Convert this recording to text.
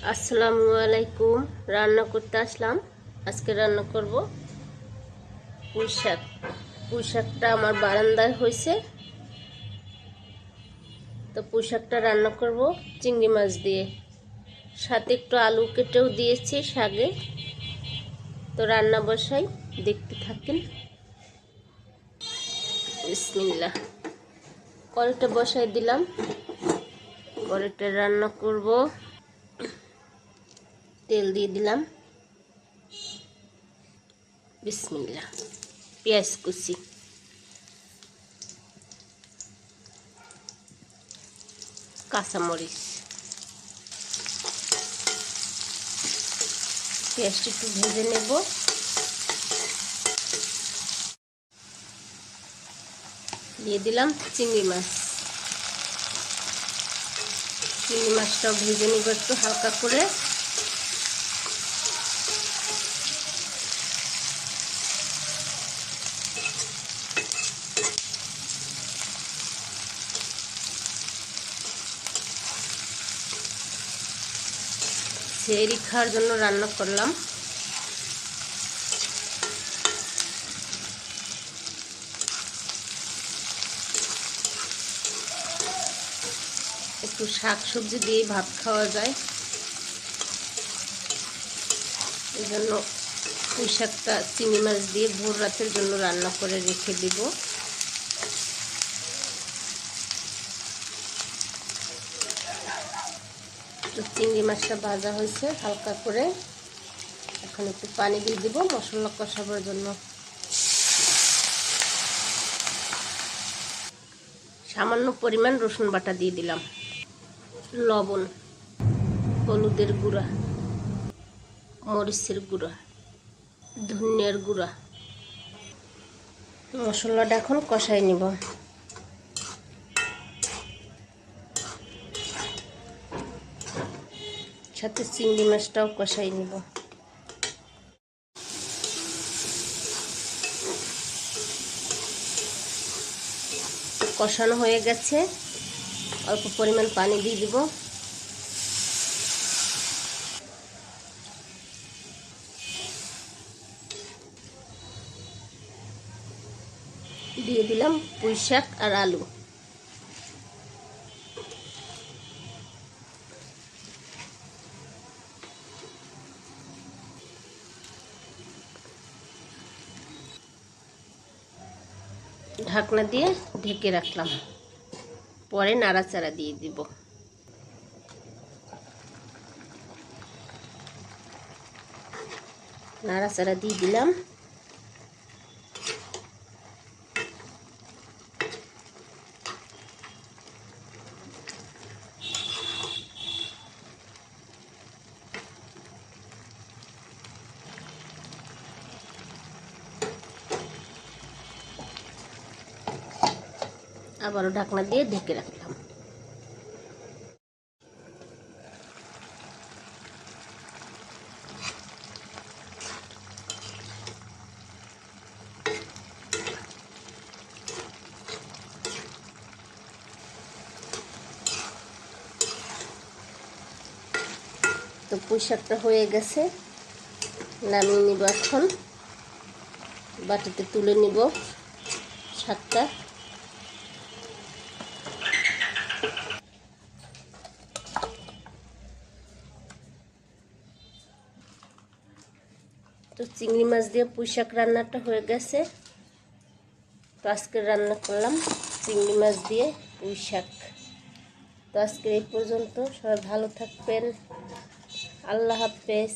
আসসালামু আলাইকুম। রান্না করতে আসলাম। আজকে রান্না করব পুঁই শাক। পুঁই শাকটা আমার বারান্দায় হয়েছে, তো পুঁই শাকটা রান্না করব চিংড়ি মাছ দিয়ে। সাথে একটু আলু কেটেও দিয়েছি শাকে। তো রান্না বসাই, দেখতে থাকেন। বিসমিল্লাহ। কড়াইটা বসাই দিলাম। কড়াইটা রান্না করব। তেল দিয়ে দিলাম। বিসমিল্লাহ। পেঁয়াজ কুচি, কাঁচামরিচ, পেঁয়াজটা একটু ভেজে নেব। দিয়ে দিলাম চিংড়ি মাছ। চিংড়ি মাছটাও ভেজে নেব একটু হালকা করে। সেহরি খাওয়ার জন্য রান্না করলাম। একটু শাক সবজি দিয়ে ভাত খাওয়া যায়, এই জন্য পুঁই শাকটা চিংড়ি মাছ দিয়ে ভোর রাতের জন্য রান্না করে রেখে দিব। তো চিংড়ি মাছটা ভাজা হয়েছে হালকা করে। এখন একটু পানি দিয়ে দিব মশলা কষাবার জন্য। সামান্য পরিমাণ রসুন বাটা দিয়ে দিলাম, লবণ, হলুদের গুঁড়া, মরিচের গুঁড়া, ধনিয়ার গুঁড়া। মশলাটা এখন কষাই নিব। সাথে চিংড়ি মাছটাও কষাই নিব। কষানো হয়ে গেছে, অল্প পরিমাণ পানি দিয়ে দিব। দিয়ে দিলাম পুঁই শাক আর আলু। ঢাকনা দিয়ে ঢেকে রাখলাম, পরে নাড়াচাড়া দিয়ে দিব। নাড়াচাড়া দিয়ে দিলাম। আবারও ঢাকনা দিয়ে ঢেকে রাখলাম। তো পুঁই শাকটা হয়ে গেছে, নামিয়ে নিব। এখন বাটিতে তুলে নিব শাকটা। তো চিংড়ি মাছ দিয়ে পুঁই শাক রান্নাটা হয়ে গেছে। তো আজকে রান্না করলাম চিংড়ি মাছ দিয়ে পুঁই শাক। তো আজকে এই পর্যন্ত। সবাই ভালো থাকবেন। আল্লাহ হাফেজ।